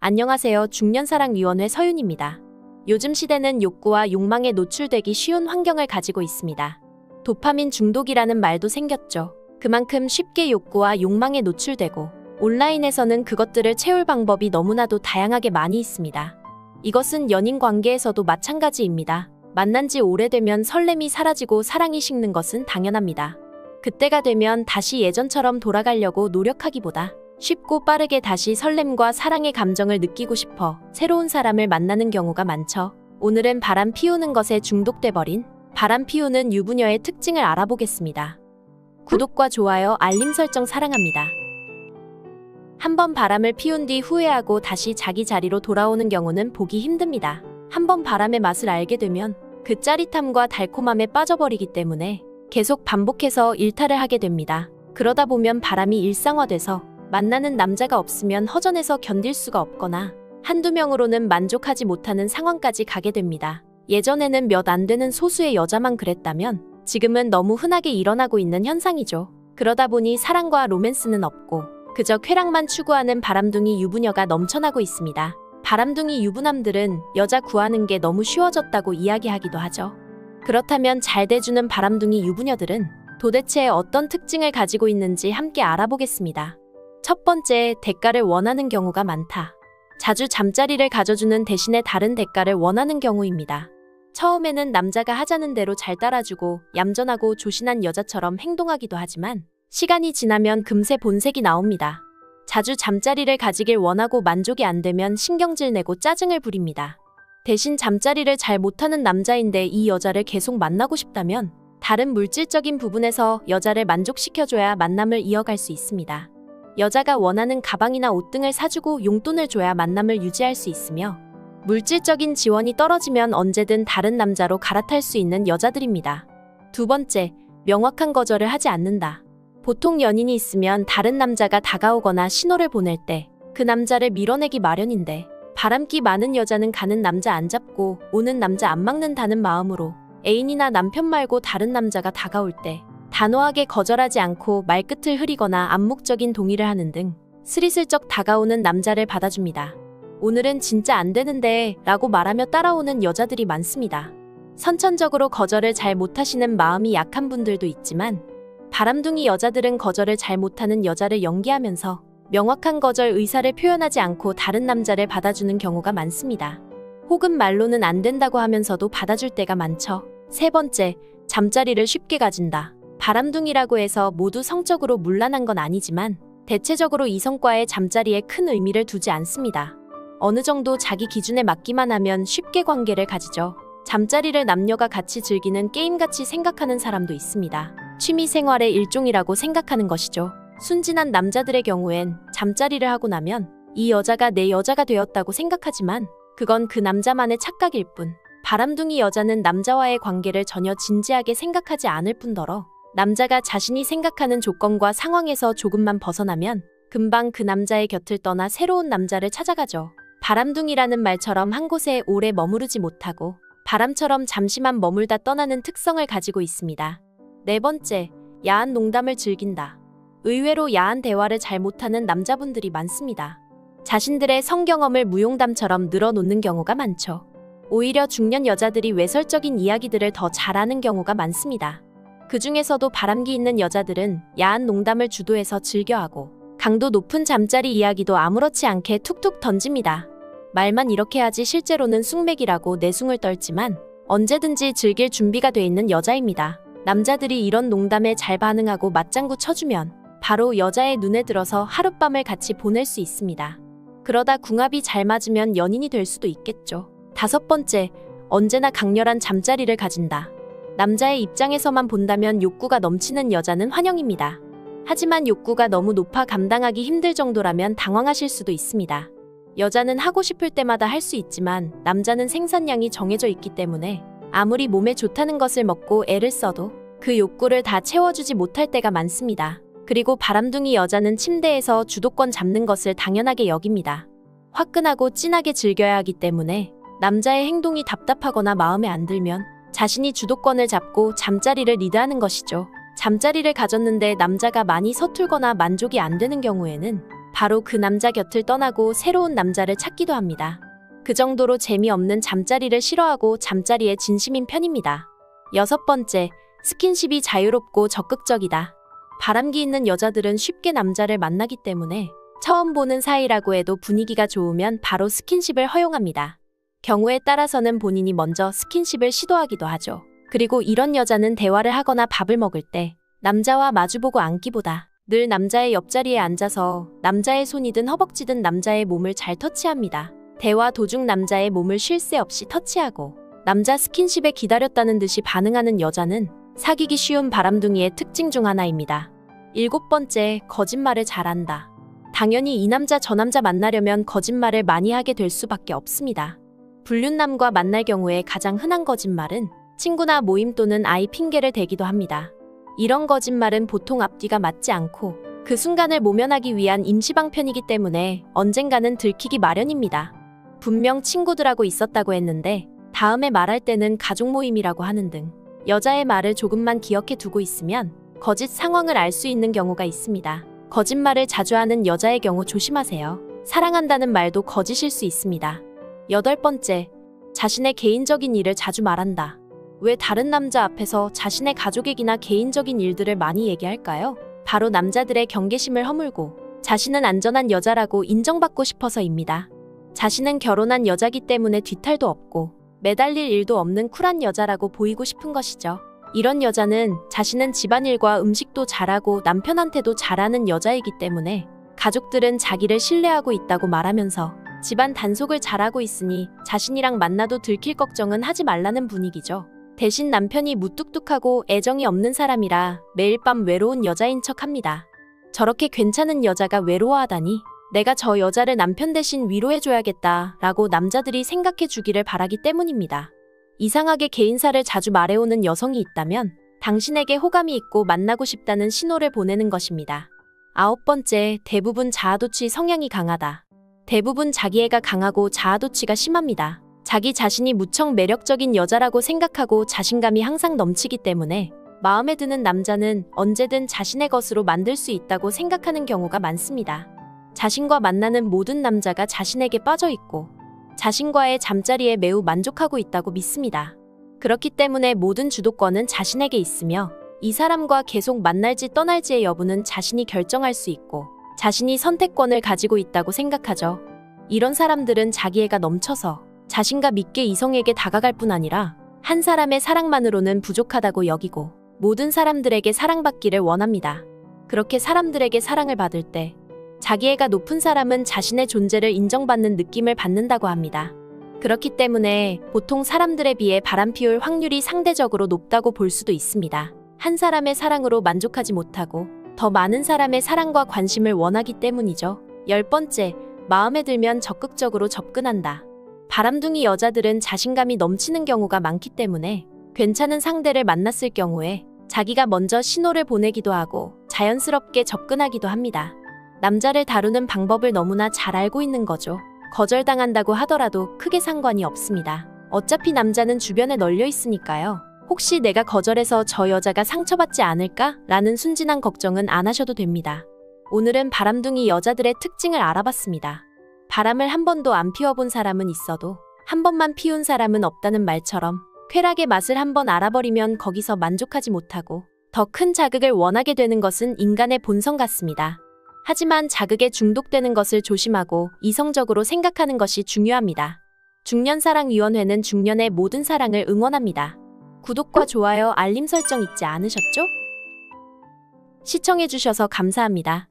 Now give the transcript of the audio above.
안녕하세요. 중년사랑위원회 서윤입니다. 요즘 시대는 욕구와 욕망에 노출되기 쉬운 환경을 가지고 있습니다. 도파민 중독이라는 말도 생겼죠. 그만큼 쉽게 욕구와 욕망에 노출되고 온라인에서는 그것들을 채울 방법이 너무나도 다양하게 많이 있습니다. 이것은 연인 관계에서도 마찬가지입니다. 만난 지 오래되면 설렘이 사라지고 사랑이 식는 것은 당연합니다. 그때가 되면 다시 예전처럼 돌아가려고 노력하기보다 쉽고 빠르게 다시 설렘과 사랑의 감정을 느끼고 싶어 새로운 사람을 만나는 경우가 많죠. 오늘은 바람 피우는 것에 중독돼 버린 바람 피우는 유부녀의 특징을 알아보겠습니다. 구독과 좋아요, 알림 설정 사랑합니다. 한번 바람을 피운 뒤 후회하고 다시 자기 자리로 돌아오는 경우는 보기 힘듭니다. 한번 바람의 맛을 알게 되면 그 짜릿함과 달콤함에 빠져버리기 때문에 계속 반복해서 일탈을 하게 됩니다. 그러다 보면 바람이 일상화돼서 만나는 남자가 없으면 허전해서 견딜 수가 없거나 한두 명으로는 만족하지 못하는 상황까지 가게 됩니다. 예전에는 몇 안 되는 소수의 여자만 그랬다면 지금은 너무 흔하게 일어나고 있는 현상이죠. 그러다 보니 사랑과 로맨스는 없고 그저 쾌락만 추구하는 바람둥이 유부녀가 넘쳐나고 있습니다. 바람둥이 유부남들은 여자 구하는 게 너무 쉬워졌다고 이야기하기도 하죠. 그렇다면 잘 돼주는 바람둥이 유부녀들은 도대체 어떤 특징을 가지고 있는지 함께 알아보겠습니다. 첫 번째, 대가를 원하는 경우가 많다. 자주 잠자리를 가져주는 대신에 다른 대가를 원하는 경우입니다. 처음에는 남자가 하자는 대로 잘 따라주고 얌전하고 조신한 여자처럼 행동하기도 하지만 시간이 지나면 금세 본색이 나옵니다. 자주 잠자리를 가지길 원하고 만족이 안 되면 신경질 내고 짜증을 부립니다. 대신 잠자리를 잘 못하는 남자인데 이 여자를 계속 만나고 싶다면 다른 물질적인 부분에서 여자를 만족시켜줘야 만남을 이어갈 수 있습니다. 여자가 원하는 가방이나 옷 등을 사주고 용돈을 줘야 만남을 유지할 수 있으며 물질적인 지원이 떨어지면 언제든 다른 남자로 갈아탈 수 있는 여자들입니다. 두 번째, 명확한 거절을 하지 않는다. 보통 연인이 있으면 다른 남자가 다가오거나 신호를 보낼 때 그 남자를 밀어내기 마련인데 바람기 많은 여자는 가는 남자 안 잡고 오는 남자 안 막는다는 마음으로 애인이나 남편 말고 다른 남자가 다가올 때 단호하게 거절하지 않고 말끝을 흐리거나 암묵적인 동의를 하는 등 스리슬쩍 다가오는 남자를 받아줍니다. 오늘은 진짜 안 되는데 라고 말하며 따라오는 여자들이 많습니다. 선천적으로 거절을 잘 못하시는 마음이 약한 분들도 있지만 바람둥이 여자들은 거절을 잘 못하는 여자를 연기하면서 명확한 거절 의사를 표현하지 않고 다른 남자를 받아주는 경우가 많습니다. 혹은 말로는 안 된다고 하면서도 받아줄 때가 많죠. 세 번째, 잠자리를 쉽게 가진다. 바람둥이라고 해서 모두 성적으로 문란한 건 아니지만 대체적으로 이성과의 잠자리에 큰 의미를 두지 않습니다. 어느 정도 자기 기준에 맞기만 하면 쉽게 관계를 가지죠. 잠자리를 남녀가 같이 즐기는 게임같이 생각하는 사람도 있습니다. 취미 생활의 일종이라고 생각하는 것이죠. 순진한 남자들의 경우엔 잠자리를 하고 나면 이 여자가 내 여자가 되었다고 생각하지만 그건 그 남자만의 착각일 뿐, 바람둥이 여자는 남자와의 관계를 전혀 진지하게 생각하지 않을 뿐더러 남자가 자신이 생각하는 조건과 상황에서 조금만 벗어나면 금방 그 남자의 곁을 떠나 새로운 남자를 찾아가죠. 바람둥이라는 말처럼 한 곳에 오래 머무르지 못하고 바람처럼 잠시만 머물다 떠나는 특성을 가지고 있습니다. 네 번째, 야한 농담을 즐긴다. 의외로 야한 대화를 잘 못하는 남자분들이 많습니다. 자신들의 성경험을 무용담처럼 늘어놓는 경우가 많죠. 오히려 중년 여자들이 외설적인 이야기들을 더 잘하는 경우가 많습니다. 그 중에서도 바람기 있는 여자들은 야한 농담을 주도해서 즐겨하고 강도 높은 잠자리 이야기도 아무렇지 않게 툭툭 던집니다. 말만 이렇게 하지 실제로는 숭맥이라고 내숭을 떨지만 언제든지 즐길 준비가 돼 있는 여자입니다. 남자들이 이런 농담에 잘 반응하고 맞장구 쳐주면 바로 여자의 눈에 들어서 하룻밤을 같이 보낼 수 있습니다. 그러다 궁합이 잘 맞으면 연인이 될 수도 있겠죠. 다섯 번째, 언제나 강렬한 잠자리를 가진다. 남자의 입장에서만 본다면 욕구가 넘치는 여자는 환영입니다. 하지만 욕구가 너무 높아 감당하기 힘들 정도라면 당황하실 수도 있습니다. 여자는 하고 싶을 때마다 할 수 있지만 남자는 생산량이 정해져 있기 때문에 아무리 몸에 좋다는 것을 먹고 애를 써도 그 욕구를 다 채워주지 못할 때가 많습니다. 그리고 바람둥이 여자는 침대에서 주도권 잡는 것을 당연하게 여깁니다. 화끈하고 진하게 즐겨야 하기 때문에 남자의 행동이 답답하거나 마음에 안 들면 자신이 주도권을 잡고 잠자리를 리드하는 것이죠. 잠자리를 가졌는데 남자가 많이 서툴거나 만족이 안 되는 경우에는 바로 그 남자 곁을 떠나고 새로운 남자를 찾기도 합니다. 그 정도로 재미없는 잠자리를 싫어하고 잠자리에 진심인 편입니다. 6번째, 스킨십이 자유롭고 적극적이다. 바람기 있는 여자들은 쉽게 남자를 만나기 때문에 처음 보는 사이라고 해도 분위기가 좋으면 바로 스킨십을 허용합니다. 경우에 따라서는 본인이 먼저 스킨십을 시도하기도 하죠. 그리고 이런 여자는 대화를 하거나 밥을 먹을 때 남자와 마주보고 앉기보다 늘 남자의 옆자리에 앉아서 남자의 손이든 허벅지든 남자의 몸을 잘 터치합니다. 대화 도중 남자의 몸을 쉴 새 없이 터치하고 남자 스킨십에 기다렸다는 듯이 반응하는 여자는 사귀기 쉬운 바람둥이의 특징 중 하나입니다. 7번째, 거짓말을 잘한다. 당연히 이 남자 저 남자 만나려면 거짓말을 많이 하게 될 수밖에 없습니다. 불륜남과 만날 경우에 가장 흔한 거짓말은 친구나 모임 또는 아이 핑계를 대기도 합니다. 이런 거짓말은 보통 앞뒤가 맞지 않고 그 순간을 모면하기 위한 임시방편이기 때문에 언젠가는 들키기 마련입니다. 분명 친구들하고 있었다고 했는데 다음에 말할 때는 가족 모임이라고 하는 등 여자의 말을 조금만 기억해 두고 있으면 거짓 상황을 알 수 있는 경우가 있습니다. 거짓말을 자주 하는 여자의 경우 조심하세요. 사랑한다는 말도 거짓일 수 있습니다. 8번째, 자신의 개인적인 일을 자주 말한다. 왜 다른 남자 앞에서 자신의 가족 얘기나 개인적인 일들을 많이 얘기할까요? 바로 남자들의 경계심을 허물고 자신은 안전한 여자라고 인정받고 싶어서입니다. 자신은 결혼한 여자기 때문에 뒤탈도 없고 매달릴 일도 없는 쿨한 여자라고 보이고 싶은 것이죠. 이런 여자는 자신은 집안일과 음식도 잘하고 남편한테도 잘하는 여자이기 때문에 가족들은 자기를 신뢰하고 있다고 말하면서 집안 단속을 잘하고 있으니 자신이랑 만나도 들킬 걱정은 하지 말라는 분위기죠. 대신 남편이 무뚝뚝하고 애정이 없는 사람이라 매일 밤 외로운 여자인 척합니다. 저렇게 괜찮은 여자가 외로워하다니 내가 저 여자를 남편 대신 위로해줘야겠다 라고 남자들이 생각해주기를 바라기 때문입니다. 이상하게 개인사를 자주 말해오는 여성이 있다면 당신에게 호감이 있고 만나고 싶다는 신호를 보내는 것입니다. 9번째, 대부분 자아도취 성향이 강하다. 대부분 자기애가 강하고 자아도취가 심합니다. 자기 자신이 무척 매력적인 여자라고 생각하고 자신감이 항상 넘치기 때문에 마음에 드는 남자는 언제든 자신의 것으로 만들 수 있다고 생각하는 경우가 많습니다. 자신과 만나는 모든 남자가 자신에게 빠져 있고 자신과의 잠자리에 매우 만족하고 있다고 믿습니다. 그렇기 때문에 모든 주도권은 자신에게 있으며 이 사람과 계속 만날지 떠날지의 여부는 자신이 결정할 수 있고 자신이 선택권을 가지고 있다고 생각하죠. 이런 사람들은 자기애가 넘쳐서 자신감 있게 이성에게 다가갈 뿐 아니라 한 사람의 사랑만으로는 부족하다고 여기고 모든 사람들에게 사랑받기를 원합니다. 그렇게 사람들에게 사랑을 받을 때 자기애가 높은 사람은 자신의 존재를 인정받는 느낌을 받는다고 합니다. 그렇기 때문에 보통 사람들에 비해 바람피울 확률이 상대적으로 높다고 볼 수도 있습니다. 한 사람의 사랑으로 만족하지 못하고 더 많은 사람의 사랑과 관심을 원하기 때문이죠. 10번째, 마음에 들면 적극적으로 접근한다. 바람둥이 여자들은 자신감이 넘치는 경우가 많기 때문에 괜찮은 상대를 만났을 경우에 자기가 먼저 신호를 보내기도 하고 자연스럽게 접근하기도 합니다. 남자를 다루는 방법을 너무나 잘 알고 있는 거죠. 거절당한다고 하더라도 크게 상관이 없습니다. 어차피 남자는 주변에 널려 있으니까요. 혹시 내가 거절해서 저 여자가 상처받지 않을까? 라는 순진한 걱정은 안 하셔도 됩니다. 오늘은 바람둥이 여자들의 특징을 알아봤습니다. 바람을 한 번도 안 피워본 사람은 있어도 한 번만 피운 사람은 없다는 말처럼 쾌락의 맛을 한 번 알아버리면 거기서 만족하지 못하고 더 큰 자극을 원하게 되는 것은 인간의 본성 같습니다. 하지만 자극에 중독되는 것을 조심하고 이성적으로 생각하는 것이 중요합니다. 중년사랑위원회는 중년의 모든 사랑을 응원합니다. 구독과 좋아요, 알림 설정 잊지 않으셨죠? 시청해주셔서 감사합니다.